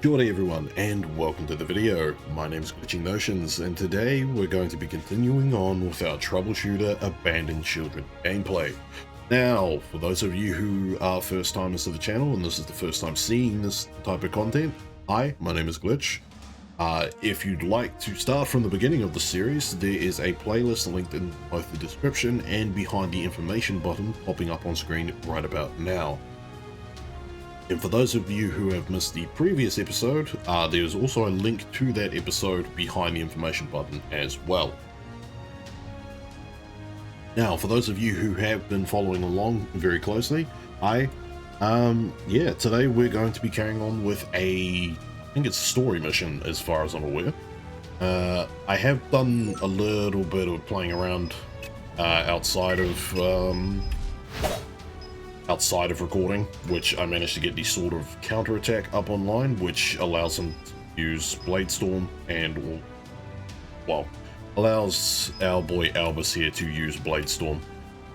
Good day everyone, and welcome to the video. My name is GNotions, and today we're going to be continuing on with our Troubleshooter Abandoned Children gameplay. Now, for those of you who are first timers to the channel, and this is the first time seeing this type of content, hi, my name is Glitch. If you'd like to start from the beginning of the series, there is a playlist linked in both the description and behind the information button popping up on screen right about now. And for those of you who have missed the previous episode, there's also a link to that episode behind the information button as well. Now, for those of you who have been following along very closely, today we're going to be carrying on with I think it's a story mission as far as I'm aware. I have done a little bit of playing around outside of recording, which I managed to get the sort of counterattack up online, which allows him to use Bladestorm and, well, allows our boy Albus here to use Bladestorm.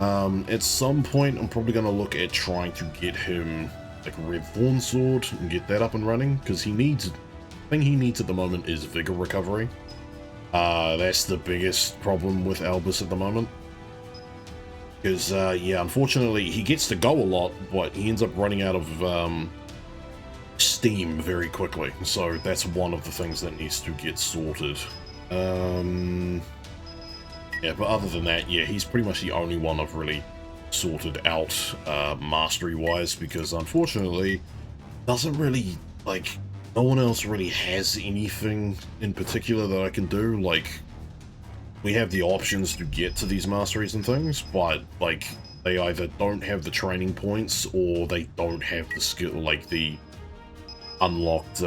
At some point, I'm probably going to look at trying to get him like a Red Thorn Sword and get that up and running, because the thing he needs at the moment is Vigor Recovery. That's the biggest problem with Albus at the moment. Because, yeah, unfortunately, he gets to go a lot, but he ends up running out of steam very quickly. So that's one of the things that needs to get sorted. Yeah, but other than that, yeah, he's pretty much the only one I've really sorted out mastery-wise, because unfortunately, doesn't really, like, no one else really has anything in particular that I can do. Like, we have the options to get to these masteries and things, but, like, they either don't have the training points or they don't have the skill, like, the unlocked,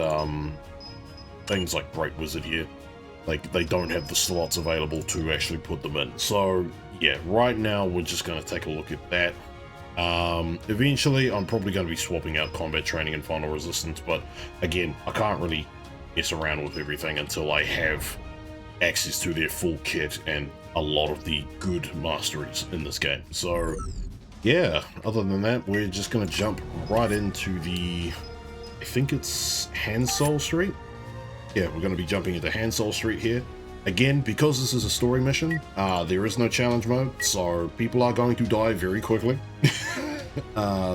things like Great Wizard here. Like, they don't have the slots available to actually put them in. So, yeah, right now we're just going to take a look at that. Eventually, I'm probably going to be swapping out combat training and final resistance, but, again, I can't really mess around with everything until I have access to their full kit and a lot of the good masteries in this game. So yeah, other than that, we're just going to jump right into the, I think it's Hansol Street. Yeah, we're going to be jumping into Hansol Street here. Again, because this is a story mission, there is no challenge mode, so people are going to die very quickly.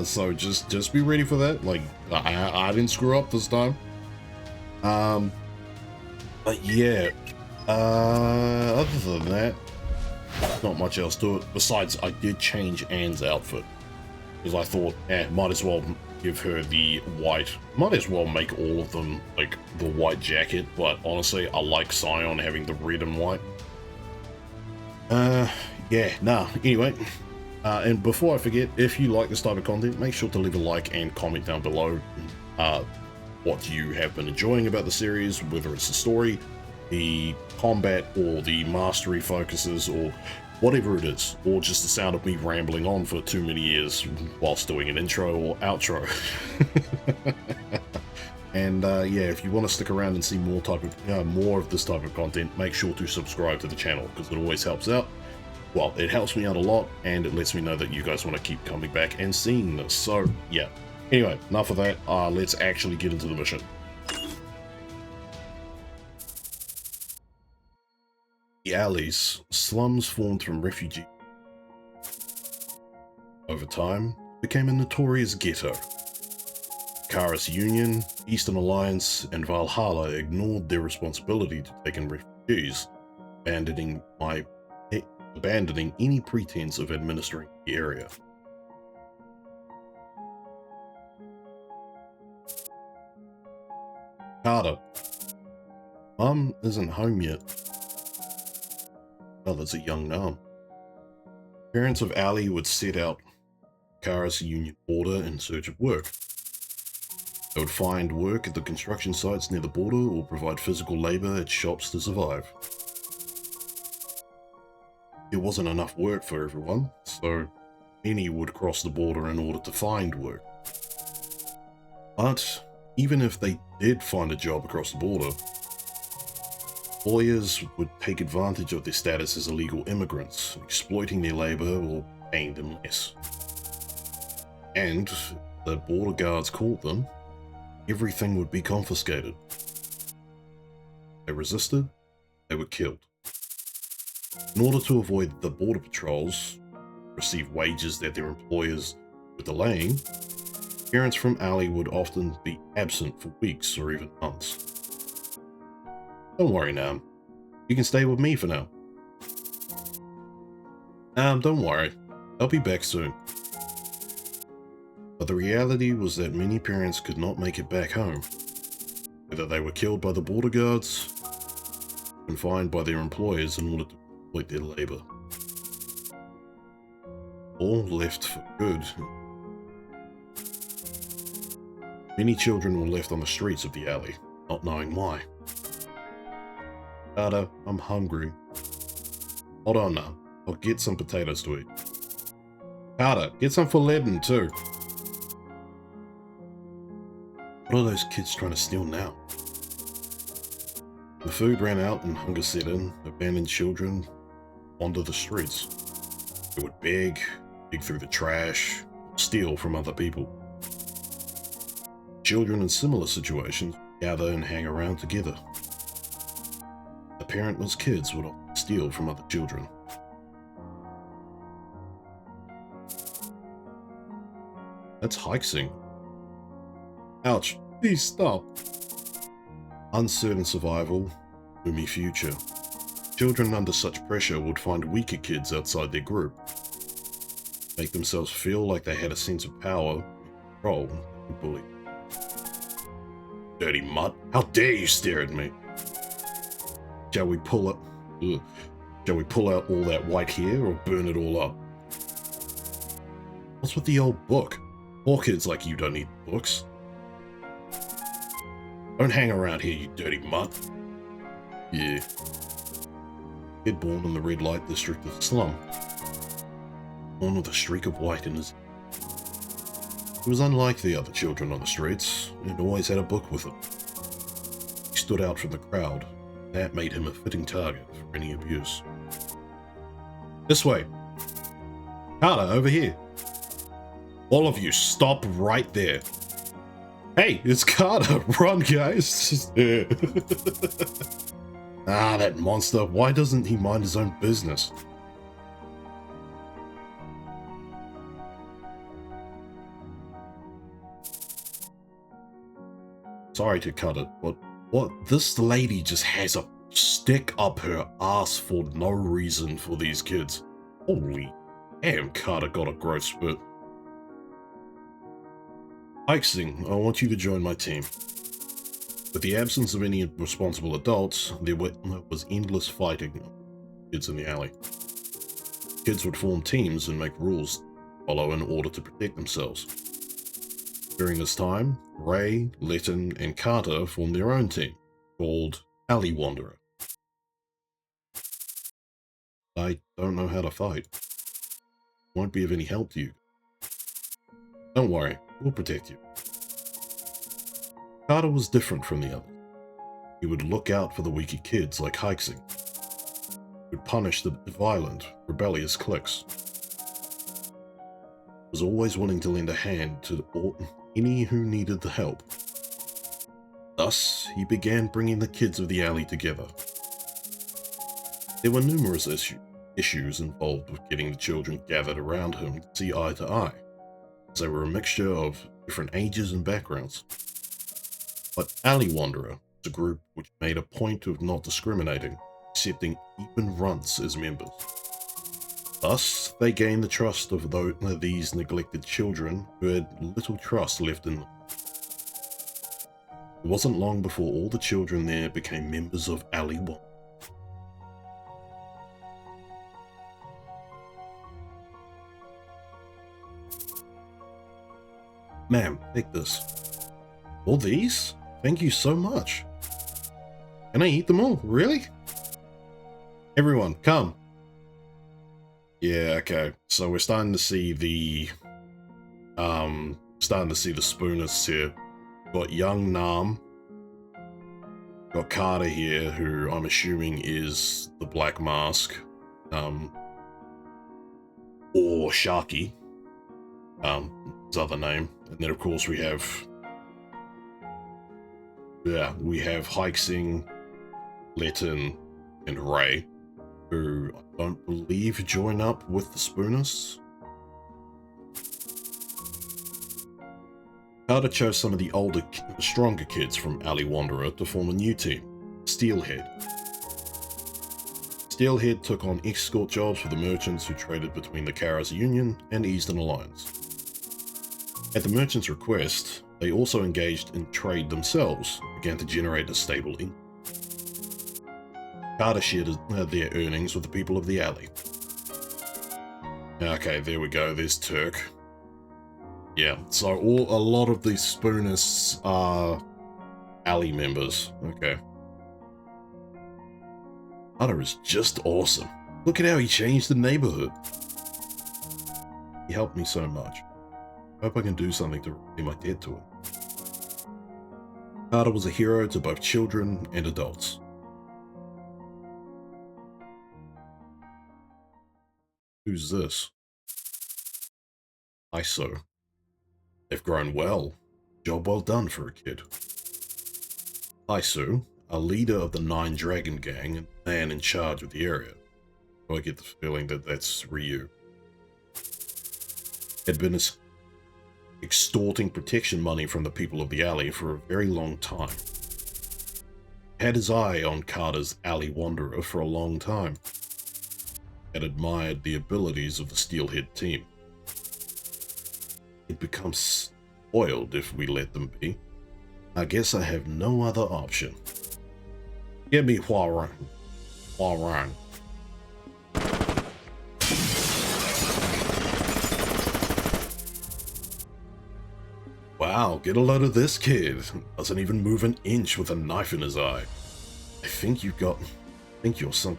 So just be ready for that. Like, I didn't screw up this time. But yeah, other than that, not much else to it. Besides, I did change Anne's outfit, because I thought, might as well give her the white. Might as well make all of them, like, the white jacket, but honestly, I like Scion having the red and white. Anyway, and before I forget, if you like this type of content, make sure to leave a like and comment down below what you have been enjoying about the series, whether it's the story, the combat, or the mastery focuses, or whatever it is, or just the sound of me rambling on for too many years whilst doing an intro or outro. And yeah, if you want to stick around and see more of this type of content, make sure to subscribe to the channel, because it always helps out. Well, it helps me out a lot, and it lets me know that you guys want to keep coming back and seeing this. So yeah, anyway, enough of that. Let's actually get into the mission. The alleys, slums formed from refugees, over time became a notorious ghetto. Karis Union, Eastern Alliance, and Valhalla ignored their responsibility to take in refugees, abandoning any pretense of administering the area. Carter. Mum isn't home yet. There's a young gnome. Parents of Ali would set out Karis Union border in search of work. They would find work at the construction sites near the border or provide physical labor at shops to survive. There wasn't enough work for everyone, so many would cross the border in order to find work. But even if they did find a job across the border, employers would take advantage of their status as illegal immigrants, exploiting their labor or paying them less. And the border guards caught them, everything would be confiscated. They resisted, they were killed. In order to avoid the border patrols, receive wages that their employers were delaying, parents from Ali would often be absent for weeks or even months. Don't worry, Nam. You can stay with me for now. Don't worry. I'll be back soon. But the reality was that many parents could not make it back home. Whether they were killed by the border guards, confined by their employers in order to exploit their labor. All left for good. Many children were left on the streets of the alley, not knowing why. Carter, I'm hungry. Hold on now, I'll get some potatoes to eat. Carter, get some for Ledden too. What are those kids trying to steal now? The food ran out and hunger set in. Abandoned children wander the streets. They would beg, dig through the trash, steal from other people. Children in similar situations gather and hang around together. The parentless kids would often steal from other children. That's Heixing. Ouch, please stop. Uncertain survival, gloomy future. Children under such pressure would find weaker kids outside their group, make themselves feel like they had a sense of power and control, and bully. Dirty mutt, how dare you stare at me? Shall we pull out all that white hair or burn it all up? What's with the old book? Poor kids like you don't need books. Don't hang around here, you dirty mutt. Yeah. Kid born in the red light district of the slum. Born with a streak of white in his... He was unlike the other children on the streets, and always had a book with him. He stood out from the crowd. That made him a fitting target for any abuse. This way. Carter, over here. All of you, stop right there. Hey, it's Carter. Run, guys. Ah, that monster. Why doesn't he mind his own business? Sorry to cut it, but what? This lady just has a stick up her ass for no reason for these kids. Holy damn, Carter got a growth spurt. Hexing, I want you to join my team. With the absence of any responsible adults, there was endless fighting kids in the alley. Kids would form teams and make rules to follow in order to protect themselves. During this time, Ray, Letton, and Carter formed their own team, called Alley Wanderer. I don't know how to fight. Won't be of any help to you. Don't worry, we'll protect you. Carter was different from the others. He would look out for the weaker kids like Hexing. He would punish the violent, rebellious cliques. He was always willing to lend a hand to any who needed the help. Thus, he began bringing the kids of the alley together. There were numerous issues involved with getting the children gathered around him to see eye to eye, as they were a mixture of different ages and backgrounds. But Alley Wanderer was a group which made a point of not discriminating, accepting even runts as members. Thus, they gained the trust of these neglected children who had little trust left in them. It wasn't long before all the children there became members of Alley Wanderer. Ma'am, take this. All these? Thank you so much. Can I eat them all? Really? Everyone, come. Yeah, okay. So we're starting to see the spooners here. Got young Nam. Got Carter here, who I'm assuming is the Black Mask. Or Sharky. His other name. And then of course we have yeah, we have Heixing, Letton, and Ray, who I don't believe join up with the Spooners. Carter chose some of the older, stronger kids from Alley Wanderer to form a new team, Steelhead. Steelhead took on escort jobs for the merchants who traded between the Karas Union and Eastern Alliance. At the merchants' request, they also engaged in trade themselves, began to generate a stable income. Carter shared their earnings with the people of the alley. Okay, there we go, there's Turk. Yeah, so a lot of these Spooners are alley members. Okay. Carter is just awesome. Look at how he changed the neighborhood. He helped me so much. I hope I can do something to repay my debt to him. Carter was a hero to both children and adults. Who's this? ISO. They've grown well. Job well done for a kid. Isu, a leader of the 9 Dragon Gang and man in charge of the area. So I get the feeling that that's Ryu. Had been extorting protection money from the people of the alley for a very long time. Had his eye on Carter's alley wanderer for a long time. Had admired the abilities of the Steelhead team. It becomes spoiled if we let them be. I guess I have no other option. Give me Huarang. Huarang. Wow, get a load of this kid. Doesn't even move an inch with a knife in his eye. I think you've got... think you're some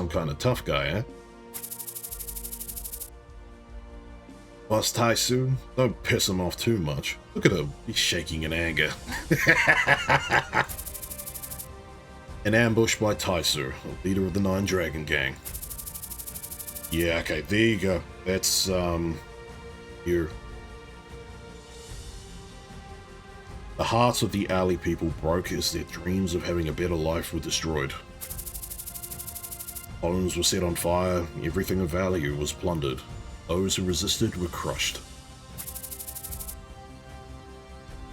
kind of tough guy, eh? Boss Taisu, don't piss him off too much. Look at him, he's shaking in anger. An ambush by Taisu, a leader of the 9 Dragon Gang. Yeah, okay, there you go. That's, here. The hearts of the alley people broke as their dreams of having a better life were destroyed. Homes were set on fire, everything of value was plundered. Those who resisted were crushed.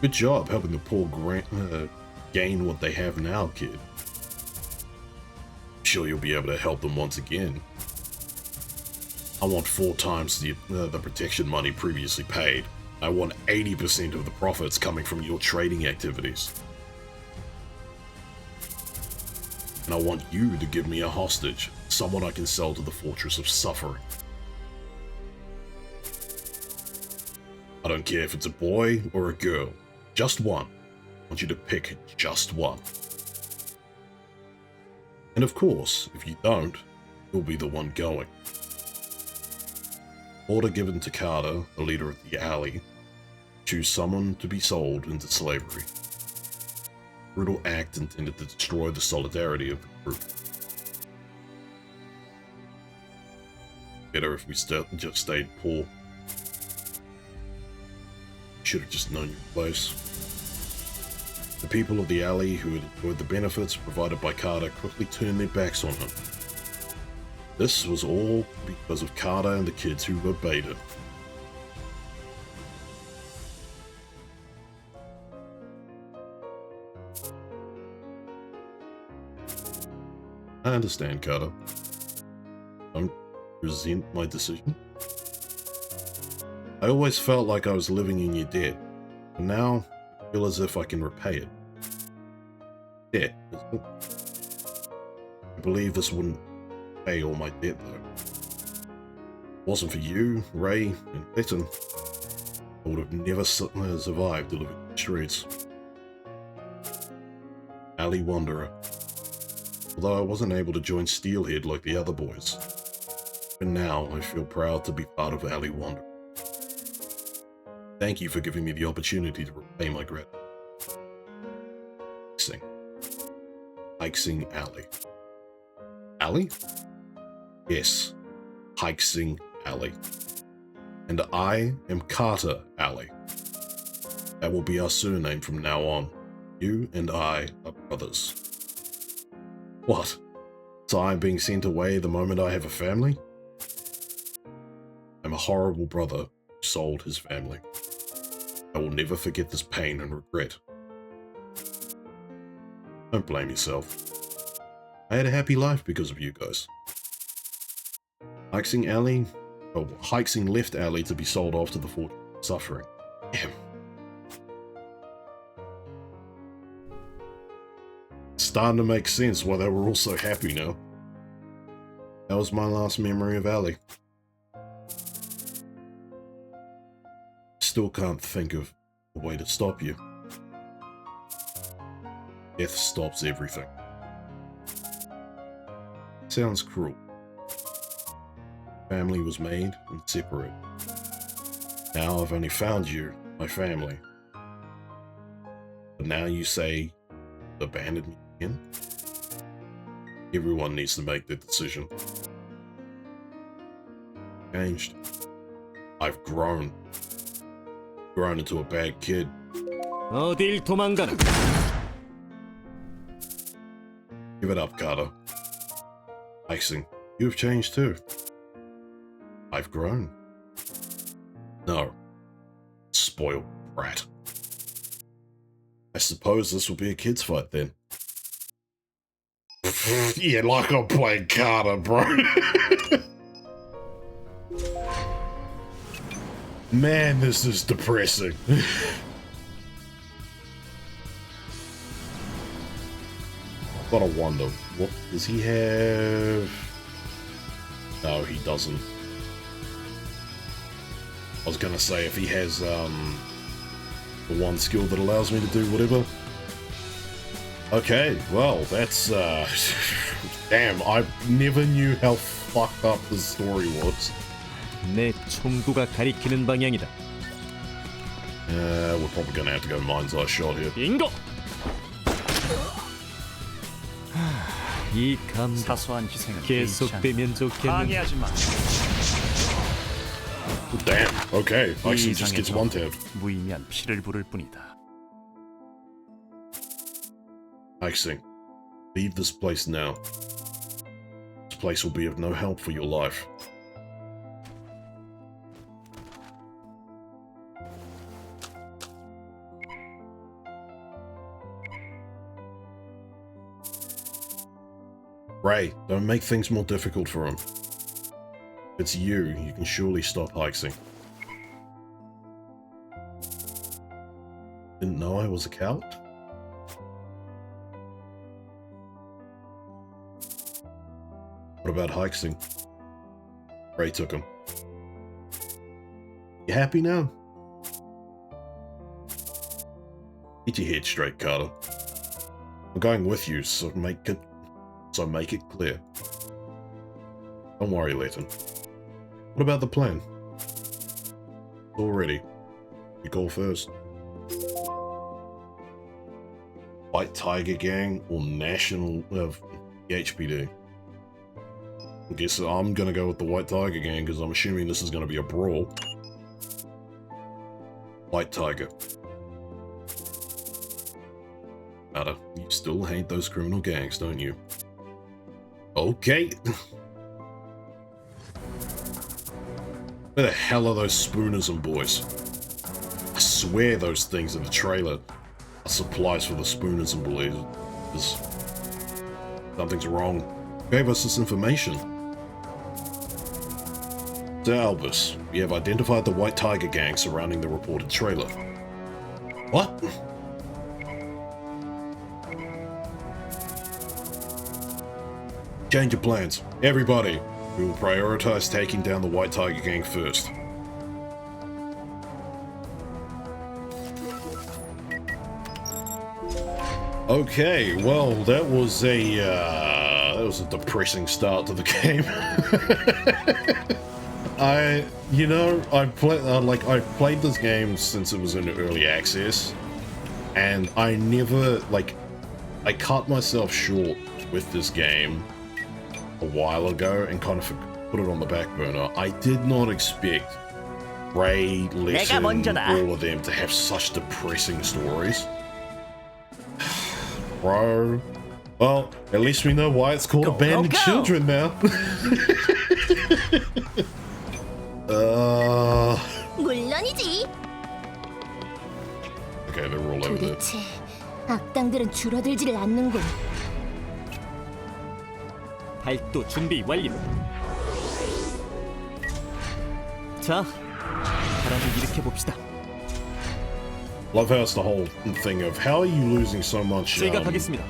Good job helping the poor gain what they have now, kid. I'm sure you'll be able to help them once again. I want 4 times the protection money previously paid. I want 80% of the profits coming from your trading activities. And I want you to give me a hostage, someone I can sell to the Fortress of Suffering. I don't care if it's a boy or a girl, just one. I want you to pick just one. And of course, if you don't, you'll be the one going. Order given to Carter, the leader of the alley, choose someone to be sold into slavery. Brutal act intended to destroy the solidarity of the group. Better if we just stayed poor. Should have just known your place. The people of the alley who had enjoyed the benefits provided by Carter quickly turned their backs on him. This was all because of Carter and the kids who obeyed him. I understand, Carter. Don't resent my decision. I always felt like I was living in your debt, but now I feel as if I can repay it. Debt, isn't it? I believe this wouldn't pay all my debt, though. If it wasn't for you, Ray, and Letton, I would have never survived to live in the streets. Alley Wanderer. Although I wasn't able to join Steelhead like the other boys, but now I feel proud to be part of Alley Wanderer. Thank you for giving me the opportunity to repay my gratitude. Hexing. Hexing Alley. Alley? Yes, Hexing Alley. And I am Carter Alley. That will be our surname from now on. You and I are brothers. What? So I'm being sent away the moment I have a family? I'm a horrible brother who sold his family. I will never forget this pain and regret. Don't blame yourself. I had a happy life because of you guys. Hexing left Alley to be sold off to the fortune of suffering. Damn. It's starting to make sense why they were all so happy now. That was my last memory of Alley. Still can't think of a way to stop you. Death stops everything. Sounds cruel. Family was made and separate. Now I've only found you, my family. But now you say, abandoned me again? Everyone needs to make their decision. Changed. I've grown. Grown into a bad kid. 어딜 도망가나? Give it up, Carter. Hexing, you've changed too. I've grown. No. Spoiled brat. I suppose this will be a kid's fight then. Yeah, like I'm playing Carter, bro. Man, this is depressing. Gotta wonder, what does he have? No, he doesn't. I was gonna say if he has the one skill that allows me to do whatever. Okay, well, that's damn, I never knew how fucked up the story was. 내 총구가 가리키는 방향이다. We're probably gonna have to go mind's eye shot here. 빙고. 이 감정 사소한 희생은 계속되면 좋겠는데. 방해하지 마. Damn, okay, actually just gets one tab. 무의미한 피를 부를 뿐이다. Hexing, leave this place now. This place will be of no help for your life. Ray, don't make things more difficult for him. If it's you can surely stop Hexing. Didn't know I was a coward? What about Hexing? Ray took him. You happy now? Get your head straight, Carter. I'm going with you, so make it clear. Don't worry, Leighton. What about the plan? All ready. You go first. White Tiger Gang or National HPD? I guess I'm gonna go with the White Tiger Gang because I'm assuming this is gonna be a brawl. White Tiger. Carter, you still hate those criminal gangs, don't you? Okay. Where the hell are those Spoonerism boys? I swear those things in the trailer are supplies for the Spoonerism boys. Something's wrong. Who gave us this information? Sir Albus, we have identified the White Tiger gang surrounding the reported trailer. What? Change your plans. Everybody, we will prioritize taking down the White Tiger gang first. Okay, well, that was a depressing start to the game. I played this game since it was in early access, and I never, I cut myself short with this game a while ago and kind of put it on the back burner. I did not expect Ray, Lesson, all of them to have such depressing stories. bro. Well, at least we know why it's called Abandoned Children now. 물론이지. Okay, they're all over there. 도대체 악당들은 줄어들지를 않는군. 발도 준비 완료. 자, 바람을 일으켜 봅시다. Love how it's the whole thing of how are you losing so much? 제가 가겠습니다.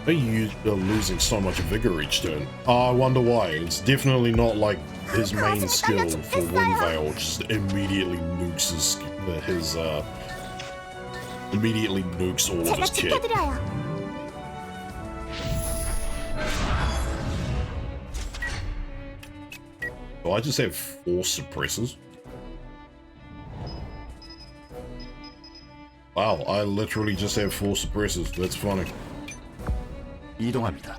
How are you losing so much vigor each turn? I wonder why. It's definitely not like his main skill for Windveil just immediately nukes his immediately nukes all of 제가 his kit. 지켜드려요. So I just have 4 suppressors. Wow, I literally just have 4 suppressors. That's funny. 이동합니다.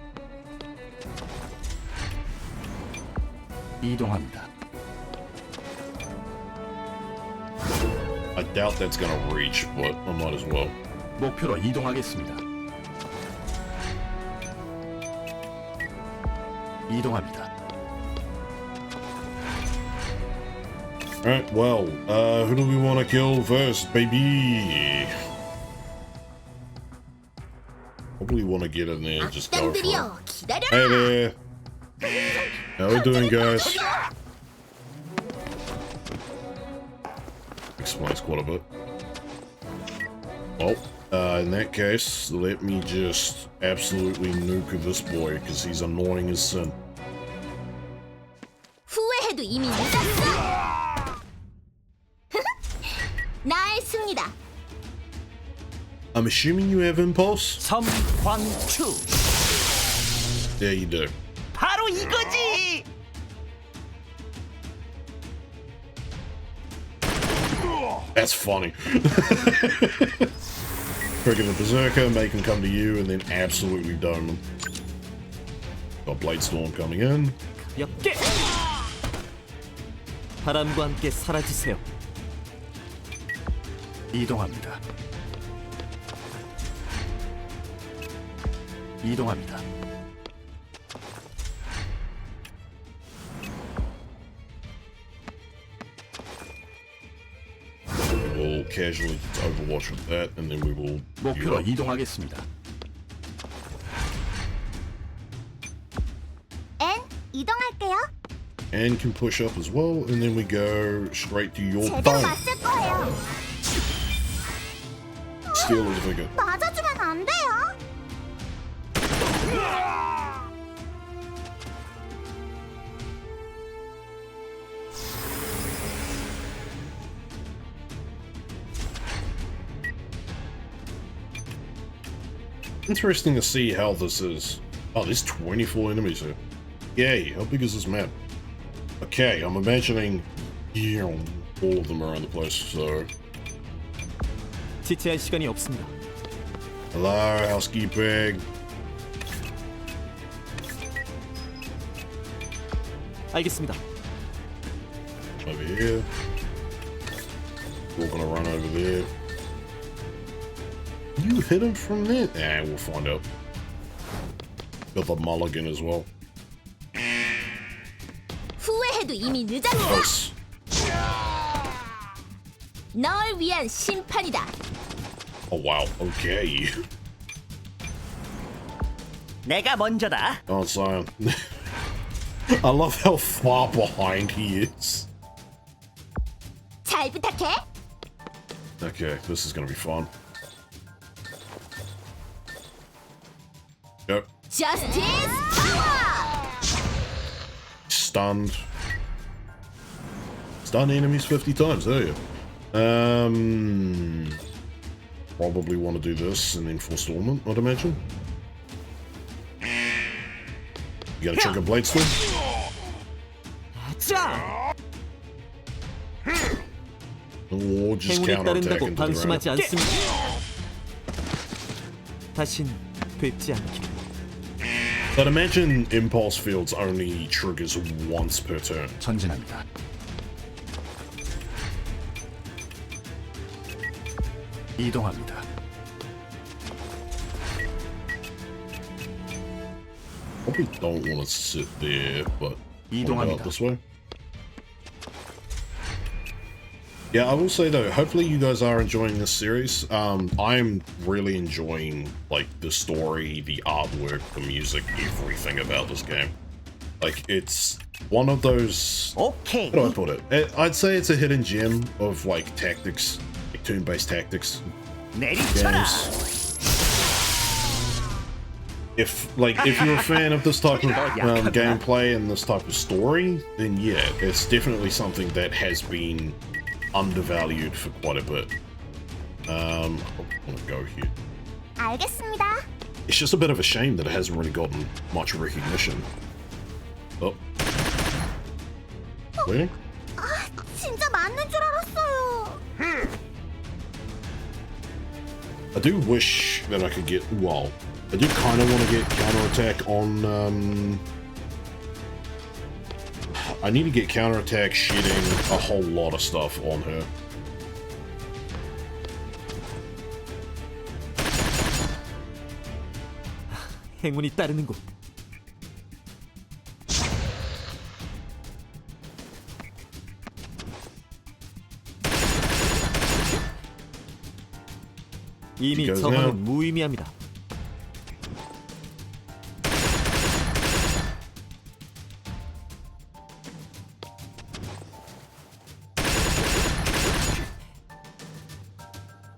이동합니다. I doubt that's gonna reach, but I might as well. 목표로 이동하겠습니다. 이동합니다. Alright, well, who do we want to kill first, baby? Probably want to get in there and just go for it. 악당들이여, 기다려라. Hey there. How we doing, guys? Explains quite a bit. Well, in that case, let me just absolutely nuke this boy, because he's annoying as sin. 후회해도 이미 늦었어. 나의 승리다. I'm assuming you have impulse? 섬광추. Yeah, you do. 바로 이거지. That's funny. Trigger the Berserker, make him come to you, and then absolutely dome him. Got Bladestorm coming in. 가볍게. 바람과 함께 사라지세요. 이동합니다. 이동합니다. We'll casually overwatch with that, and then we will. 목표로 이동하겠습니다. 엔 이동할게요. And can push up as well, and then we go straight to your 제대로 dome. 맞을 거예요. Steal his vigor. 맞아주면 안 돼요. Interesting to see how this is. Oh, there's 24 enemies here. Yay, how big is this map? Okay, I'm imagining, yeah, all of them around the place, so... 지체할 시간이 없습니다. Hello, housekeeping. 알겠습니다. Over here. We're gonna run over there. You hit him from there? Nah, we'll find out. Got the mulligan as well. 후회해도 이미 늦었어. Nice. 널 위한 심판이다. Oh wow, okay. 내가 먼저다. Oh, Zion. I love how far behind he is. 잘 부탁해. Okay, this is gonna be fun. Yep. Justice Power. Stunned. Stun enemies 50 times, there you go. Probably want to do this and then Forestallment, I'd imagine. You gotta trigger Bladestorm? 자, Or just 행운에 counterattack 따른다고 into the ground. 방심하지 않습니다. 다신 뵙지 않기를. But imagine Impulse Fields only triggers once per turn. 전진합니다. 이동합니다. Probably don't want to sit there, but 이동합니다. this way. Yeah, I will say though, hopefully you guys are enjoying this series. I'm really enjoying like the story, the artwork, the music, everything about this game. Like it's one of those. 오케이. How do I put it? I'd say it's a hidden gem of like tactics, like turn-based tactics. 내리쳐라. If you're a fan of this type of gameplay and this type of story, then yeah, it's definitely something that has been undervalued for quite a bit. I'm gonna go here. 알겠습니다. It's just a bit of a shame that it hasn't really gotten much recognition. Oh. Waiting? 아, 진짜 맞는 줄 알았어요. I do wish that I could get, well, I do kind of want to get counterattack on, I need to get counterattack shedding a whole lot of stuff on her. 행운이 따르는군. 이미 Because 저항은 now- 무의미합니다.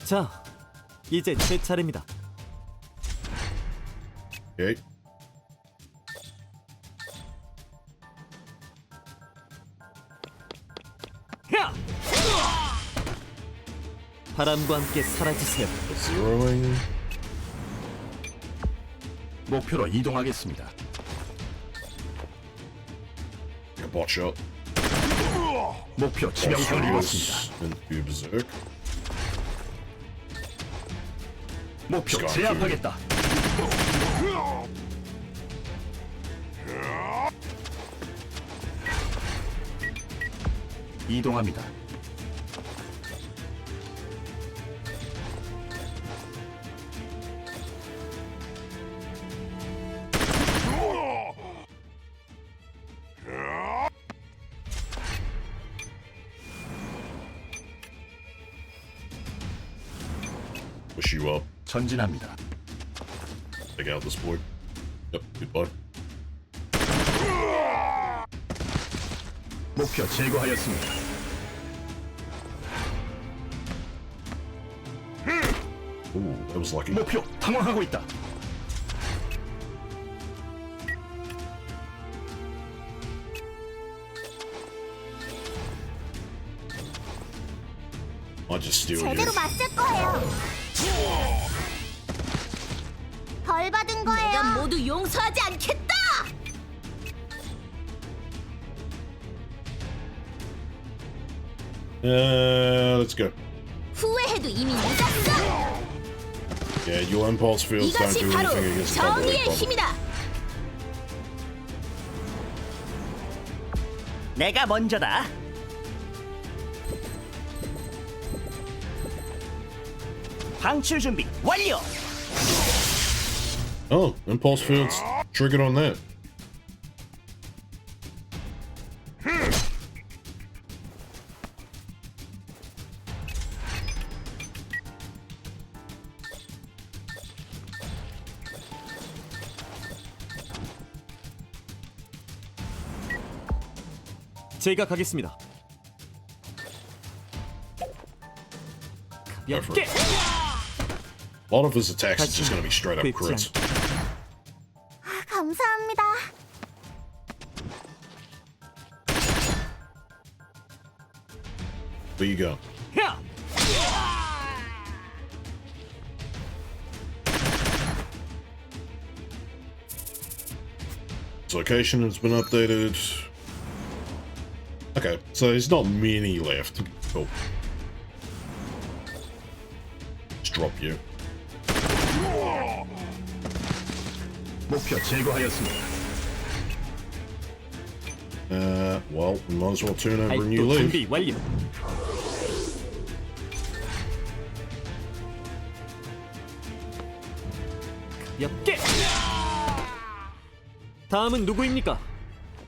자, 이제 제 차례입니다. Okay. 바람과 함께 사라지세요. Zeroing. 목표로 이동하겠습니다. A bot shot. 목표 치명상을 입었습니다. And do berserk. 목표 스카프. 제압하겠다. 이동합니다. Push you up. 전진합니다. Take out this boy. Yep, goodbye. 목표 제거하였습니다. Ooh, that was lucky. 목표 당황하고 있다. I just steal you. 제대로 맞을 거예요. 벌 받은 거예요. 내가 모두 용서하지 않겠다. Let's go. 후회해도 이미 늦었어. Yeah, your impulse fields don't 이것이 do 바로 anything against the double 정의의 hit bubble. 힘이다. 내가 먼저다. 방출 준비 완료. Oh, impulse fields triggered on that. 제가 가겠습니다. Go for 가볍게. it. A lot of his attacks is just going to be straight up crits. 아, 감사합니다. There you go. 야! His location has been updated. Okay, so there's not many left. Cool. Just drop you. 목표 제거하였습니다. Well, we might as well turn over and you 발도 leave. 준비 완료. 가볍게. 다음은 누구입니까?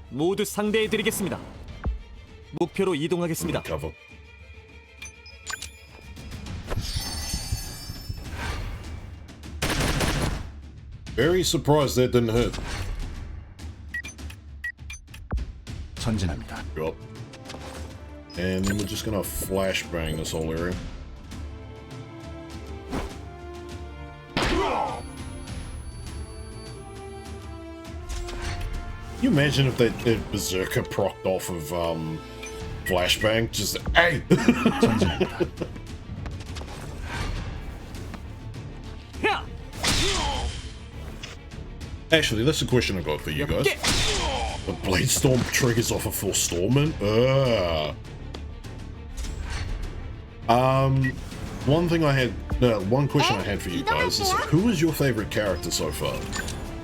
모두 상대해드리겠습니다. 목표로 이동하겠습니다. Cover. Very surprised that didn't hit. 전진합니다. Drop. And then we're just gonna flashbang this whole area. Can you imagine if Berserker procced off of flashbang? Just hey. 전진합니다. Actually, that's a question I got for you guys. The Blade Storm triggers off a Forestallment? One thing I had, one question I had for you guys is, who is your favorite character so far?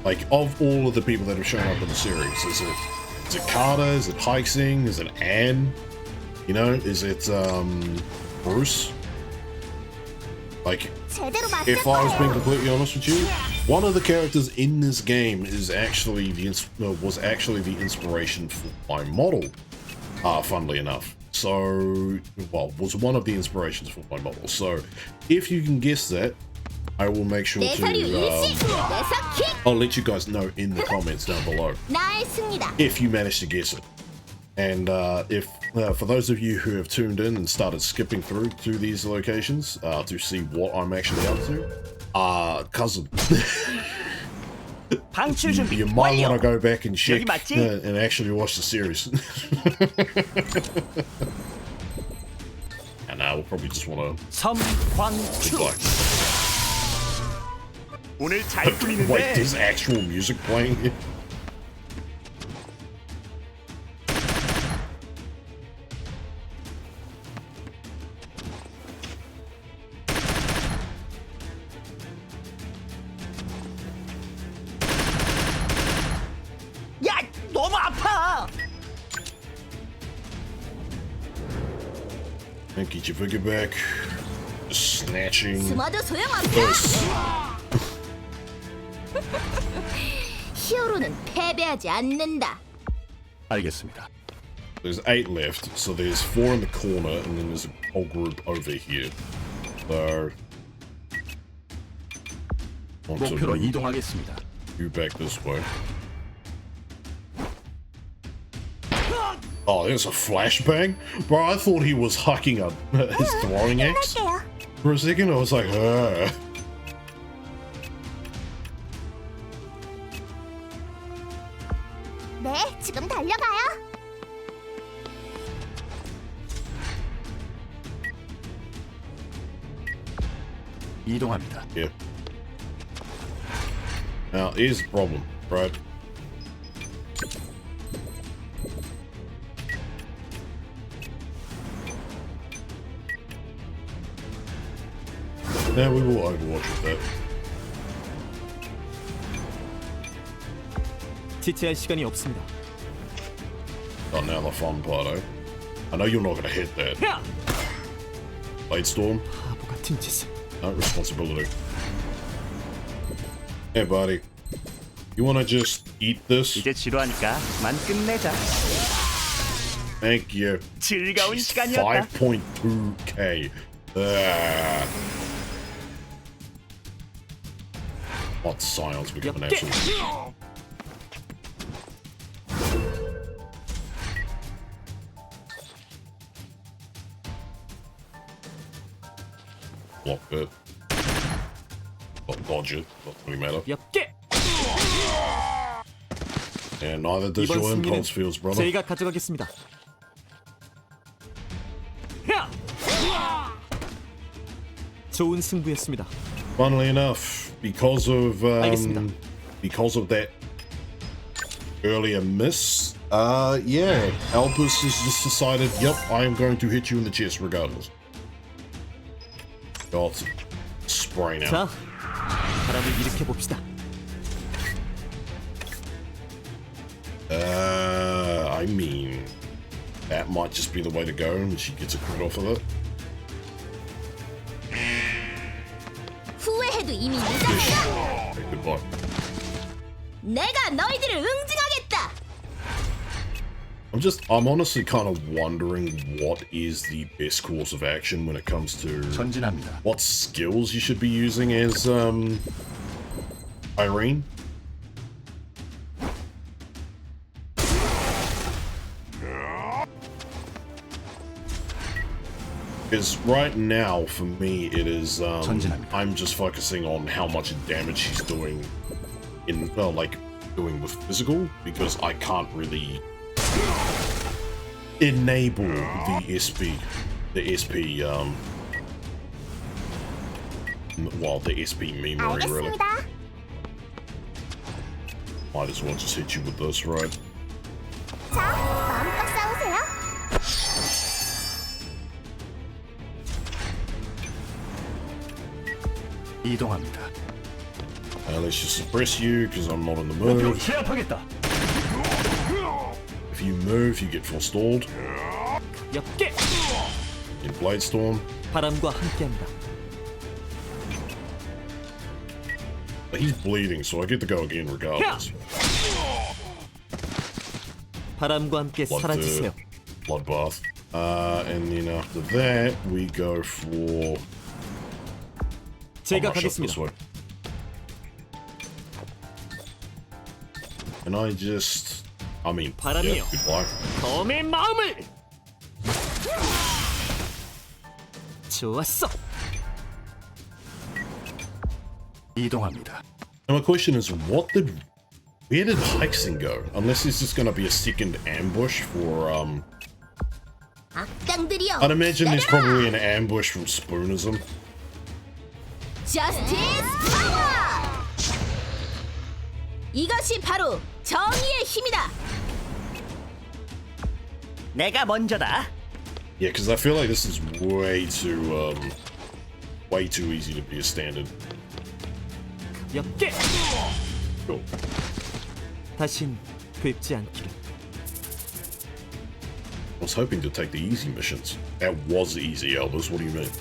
Like, of all of the people that have shown up in the series, is it Carter? Is it Heixing? Is it Anne? You know, is it Bruce? Like, if I was being completely honest with you, one of the characters in this game is actually was actually the inspiration for my model. Funnily enough, so was one of the inspirations for my model. So, if you can guess that, I will make sure to. I'll let you guys know in the comments down below if you manage to guess it. And if for those of you who have tuned in and started skipping through to these locations to see what I'm actually up to, cousin, you might want to go back and check and actually watch the series. And we'll probably just want to like. Wait, there's actual music playing here? And get your figure back. Just snatching this. 히어로는 패배하지 않는다. 알겠습니다. There's 8 left, so there's 4 in the corner, and then there's a whole group over here. So, 목표로 이동하겠습니다. you back this way. Oh, there's a flashbang? Bro, I thought he was hucking his throwing axe. For a second, I was like, 네, 지금 달려가요. 이동합니다. Yeah. Now, here's the problem, right? Now we will overwatch with that. 지체할 시간이 없습니다. Oh, now the fun part, eh? I know you're not gonna hit that. Blade Storm, 바보 같은 짓을. no responsibility. Hey, buddy. You wanna just eat this? 이제 지루하니까 만 끝내자. Thank you. 즐거운 시간이었다. 5.2k. What science become an absolute. Block it. Dodge it. Doesn't really matter. 엽게. And neither does 이번 your 승리는 impulse feels, brother. 제가 가져가겠습니다. 좋은 승부였습니다. Funnily enough, because of that earlier miss, yeah, Albus has just decided, yep, I am going to hit you in the chest regardless. God, spray now. 자, 바람을 일으켜 봅시다. I mean, that might just be the way to go, and she gets a crit off of it. 후회해도 이미 늦었어. Okay, goodbye. 내가 너희들을 응징하겠다. I'm honestly kind of wondering what is the best course of action when it comes to 전진합니다. what skills you should be using as Irene. Because right now, for me, it is I'm just focusing on how much damage she's doing in like doing with physical, because I can't really enable the SP well, the SP memory really. 알겠습니다. Might as well just hit you with this, right? 자, 마음껏 싸우세요. 이동합니다. Let's just suppress you because I'm not in the mood. 제압하겠다. If you move, you get forestalled. 역계. In Bladestorm. 바람과 함께합니다. But he's bleeding, so I get to go again regardless. 바람과 함께 사라지세요. Bloodbath. And then after that, we go for. 제가 I'll rush up this 가겠습니다. way. And I just. I mean, 바람이요. yeah, goodbye. 검의 마음을. 좋았어. 이동합니다. And my question is, where did Hexing go? Unless this is going to be a second ambush for 악당들이여. I'd imagine there's probably an ambush from Spoonism. Justice Power. 이것이 바로 정의의 힘이다. 내가 먼저다. Yeah, because I feel like this is way too easy to be a standard. 역계. Cool. 다신 뵙지 않기를. I was hoping to take the easy missions. That was easy, Albus. What do you mean?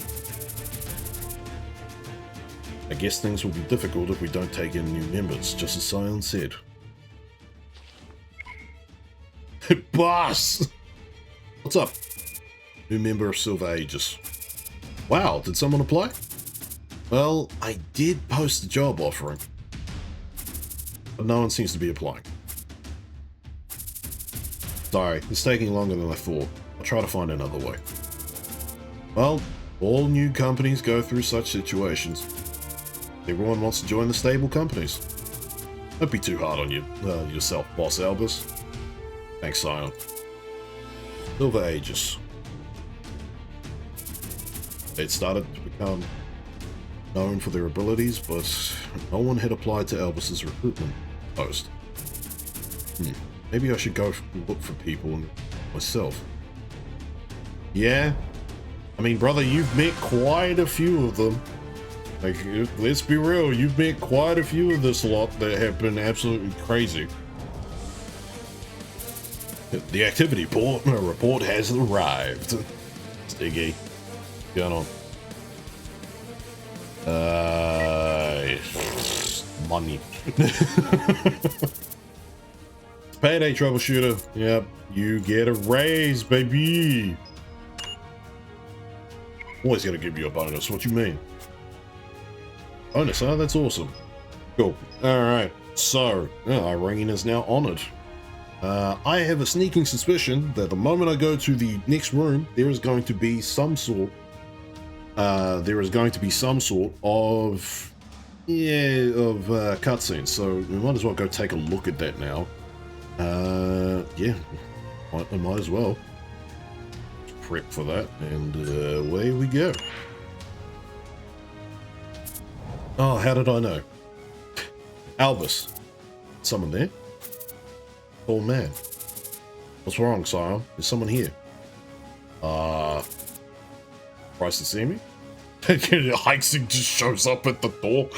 I guess things will be difficult if we don't take in new members, just as Sion said. Boss! What's up? New member of Silver Aegis. Wow, did someone apply? Well, I did post a job offering, but no one seems to be applying. Sorry, it's taking longer than I thought. I'll try to find another way. Well, all new companies go through such situations. Everyone wants to join the stable companies. Don't be too hard on yourself, Boss Albus. Thanks, Sion. Silver Aegis. They'd started to become known for their abilities, but no one had applied to Albus's recruitment post. Maybe I should go look for people myself. Yeah? I mean, brother, you've met quite a few of them. Like, let's be real, you've met quite a few of this lot that have been absolutely crazy. The activity report has arrived. Stiggy. What's going on? Money. Payday, Troubleshooter. Yep, you get a raise, baby. Always gonna give you a bonus. What you mean? Bonus, huh? That's awesome. Cool. Alright, so, Irene is now honored. I have a sneaking suspicion that the moment I go to the next room, there is going to be some sort of cutscene. So we might as well go take a look at that now. Yeah, I might as well prep for that, and away we go. Oh, how did I know? Albus. Someone there? Oh man. What's wrong, Sion? Is someone here? Surprised to see me? Heixing just shows up at the door.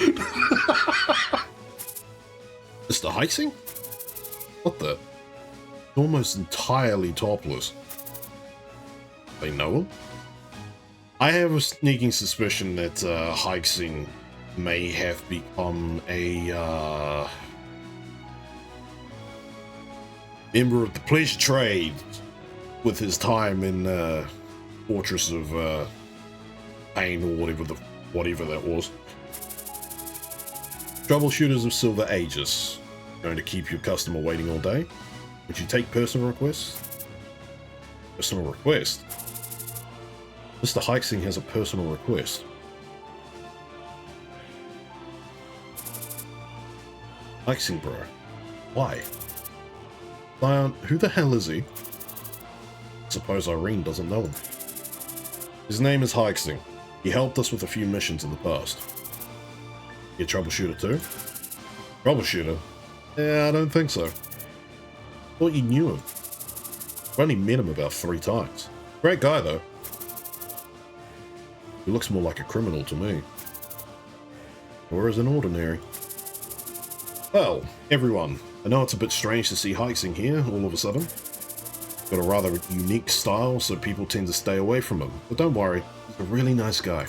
Mr. Heixing? What the? Almost entirely topless. They know him? I have a sneaking suspicion that Heixing may have become a member of the police trade with his time in Fortress of Pain or whatever that was. Troubleshooters of Silver Aegis. Going to keep your customer waiting all day? Would you take personal requests? Personal request? Mr. Hexing has a personal request. Hexing, bro. Why? Zion, who the hell is he? Suppose Irene doesn't know him. His name is Hexing. He helped us with a few missions in the past. You a troubleshooter too? Troubleshooter? Yeah, I don't think so. Thought you knew him. I've only met him about 3 times. Great guy though. He looks more like a criminal to me. Or as an ordinary. Well, everyone, I know it's a bit strange to see Hexing here all of a sudden. Got a rather unique style, so people tend to stay away from him. But don't worry, he's a really nice guy.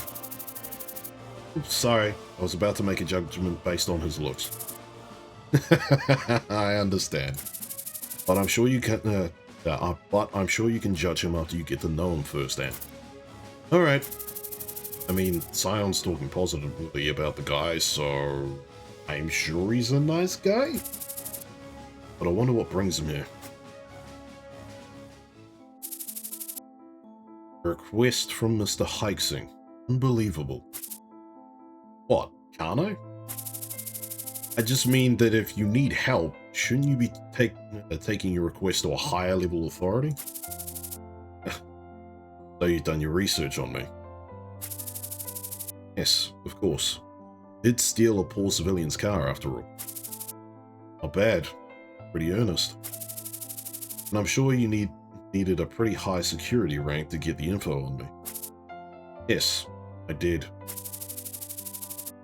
Oops, sorry, I was about to make a judgment based on his looks. I understand. But I'm sure you can I'm sure you can judge him after you get to know him firsthand. Alright. I mean, Sion's talking positively about the guy, so I'm sure he's a nice guy. But I wonder what brings him here. A request from Mr. Hexing. Unbelievable. What, can't I? I just mean that if you need help, shouldn't you be taking your request to a higher level authority? So you've done your research on me. Yes, of course. Did steal a poor civilian's car after all. Not bad. Pretty earnest. And I'm sure you needed a pretty high security rank to get the info on me. Yes, I did.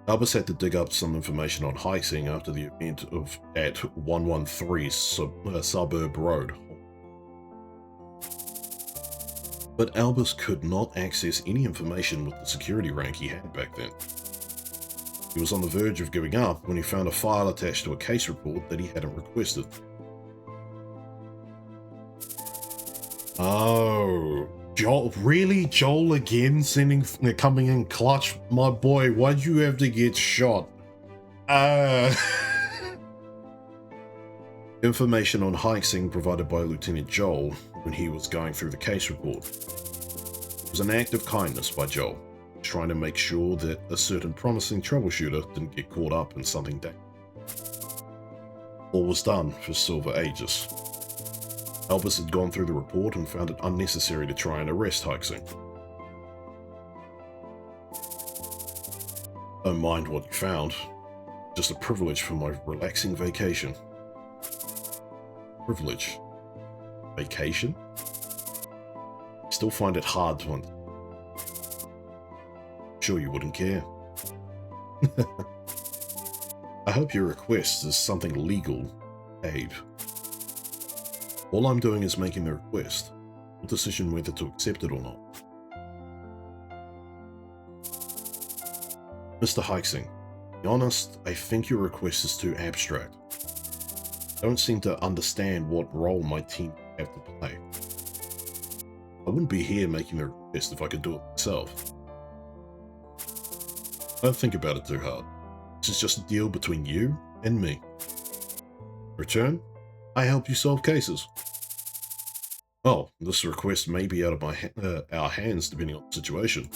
Albus had to dig up some information on Hexing after the event at 113 Suburb Road. But Albus could not access any information with the security rank he had back then. He was on the verge of giving up when he found a file attached to a case report that he hadn't requested. Oh, Joel, really? Joel again coming in clutch? My boy, why'd you have to get shot? Information on Hexing provided by Lieutenant Joel when he was going through the case report. It was an act of kindness by Joel, trying to make sure that a certain promising troubleshooter didn't get caught up in something dangerous. All was done for Silver Aegis. Albus had gone through the report and found it unnecessary to try and arrest Hexing. Don't mind what you found. Just a privilege for my relaxing vacation. Privilege? Vacation? I still find it hard to understand. Sure you wouldn't care. I hope your request is something legal, Abe. All I'm doing is making the request. No decision whether to accept it or not. Mr. Hexing, to be honest, I think your request is too abstract. I don't seem to understand what role my team have to play. I wouldn't be here making the request if I could do it myself. Don't think about it too hard. This is just a deal between you and me. In return, I help you solve cases. Well, this request may be out of our hands depending on the situation.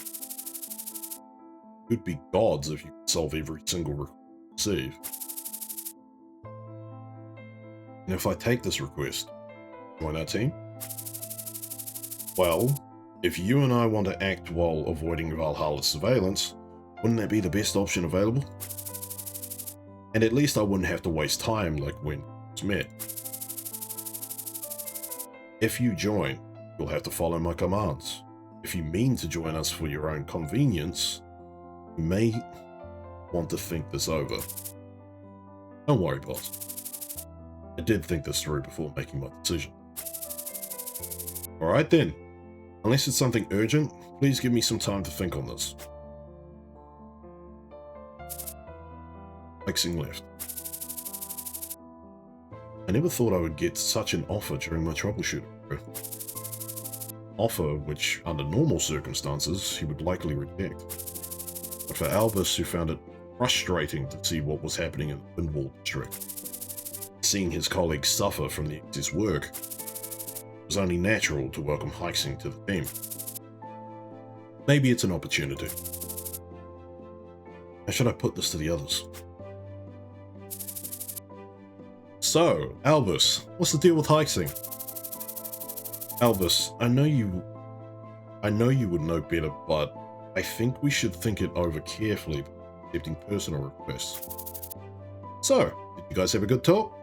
Could be gods if you could solve every single request you receive. And if I take this request, join our team? Well, if you and I want to act while avoiding Valhalla's surveillance, wouldn't that be the best option available? And at least I wouldn't have to waste time like when we was met. If you join, you'll have to follow my commands. If you mean to join us for your own convenience, you may want to think this over. Don't worry, boss. I did think this through before making my decision. Alright then. Unless it's something urgent, please give me some time to think on this. Hexing left. I never thought I would get such an offer during my troubleshooter. Offer which, under normal circumstances, he would likely reject. But for Albus, who found it frustrating to see what was happening in the Windwall district, seeing his colleagues suffer from the excess work, it was only natural to welcome Heixing to the team. Maybe it's an opportunity. How should I put this to the others? So, Albus, what's the deal with Hexing? Albus, I know you would know better, but I think we should think it over carefully before accepting personal requests. So, did you guys have a good talk?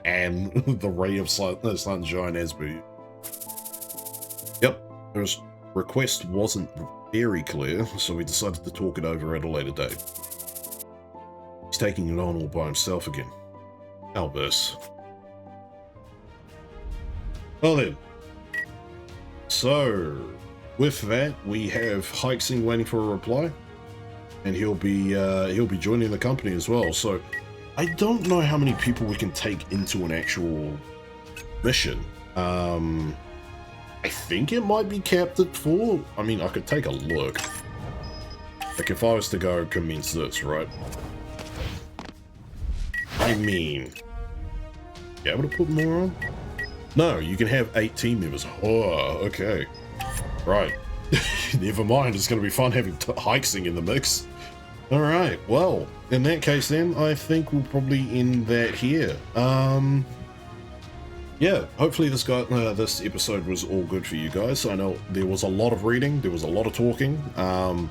And the ray of sunshine as per. Yep, the request wasn't very clear, so we decided to talk it over at a later date. He's taking it on all by himself again. Albus. Well then. So, with that, we have Hexing waiting for a reply, and he'll be joining the company as well. So, I don't know how many people we can take into an actual mission. I think it might be capped at 4. I mean, I could take a look. Like if I was to go commence this, right? I mean, you able to put more on? No, you can have 8 team members. Oh, okay. Right. Never mind, it's going to be fun having Hexing in the mix. Alright, well, in that case then, I think we'll probably end that here. Yeah, hopefully this episode was all good for you guys. I know there was a lot of reading, there was a lot of talking, yeah,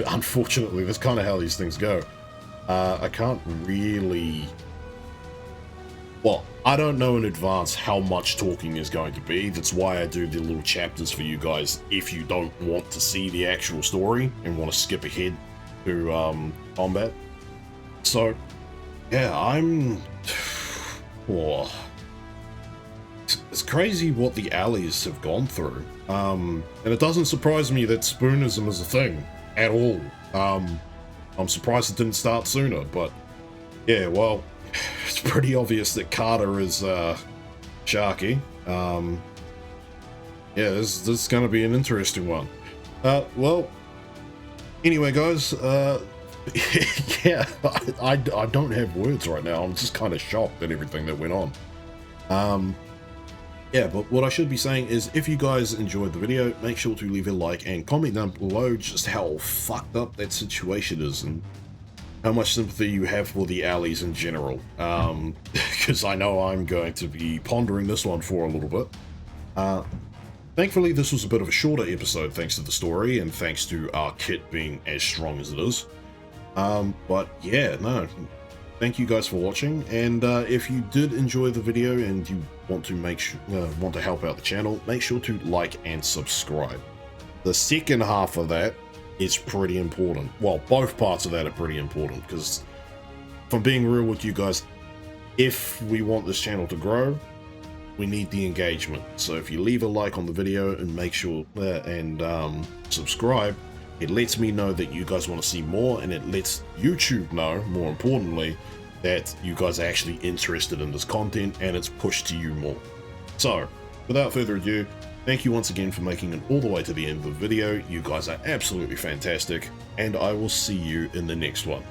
unfortunately, that's kind of how these things go. I can't really... Well, I don't know in advance how much talking is going to be. That's why I do the little chapters for you guys if you don't want to see the actual story and want to skip ahead to combat. So, yeah, I'm... Oh. It's crazy what the alleys have gone through. And it doesn't surprise me that spoonism is a thing at all. I'm surprised it didn't start sooner, but yeah, well, it's pretty obvious that Carter is Sharky. Yeah, this is going to be an interesting one. Well, anyway, guys, yeah, I don't have words right now. I'm just kind of shocked at everything that went on. Yeah, but what I should be saying is, if you guys enjoyed the video, make sure to leave a like and comment down below just how fucked up that situation is and how much sympathy you have for the alleys in general. Because I know I'm going to be pondering this one for a little bit. Thankfully, this was a bit of a shorter episode thanks to the story and thanks to our kit being as strong as it is. But yeah, no, thank you guys for watching, and if you did enjoy the video and you want to help out the channel, make sure to like and subscribe. The second half of that is pretty important. Well, both parts of that are pretty important, because if I'm being real with you guys, if we want this channel to grow, we need the engagement. So if you leave a like on the video and make sure subscribe, it lets me know that you guys want to see more, and it lets YouTube know, more importantly, that you guys are actually interested in this content and it's pushed to you more. So, without further ado, thank you once again for making it all the way to the end of the video. You guys are absolutely fantastic, and I will see you in the next one.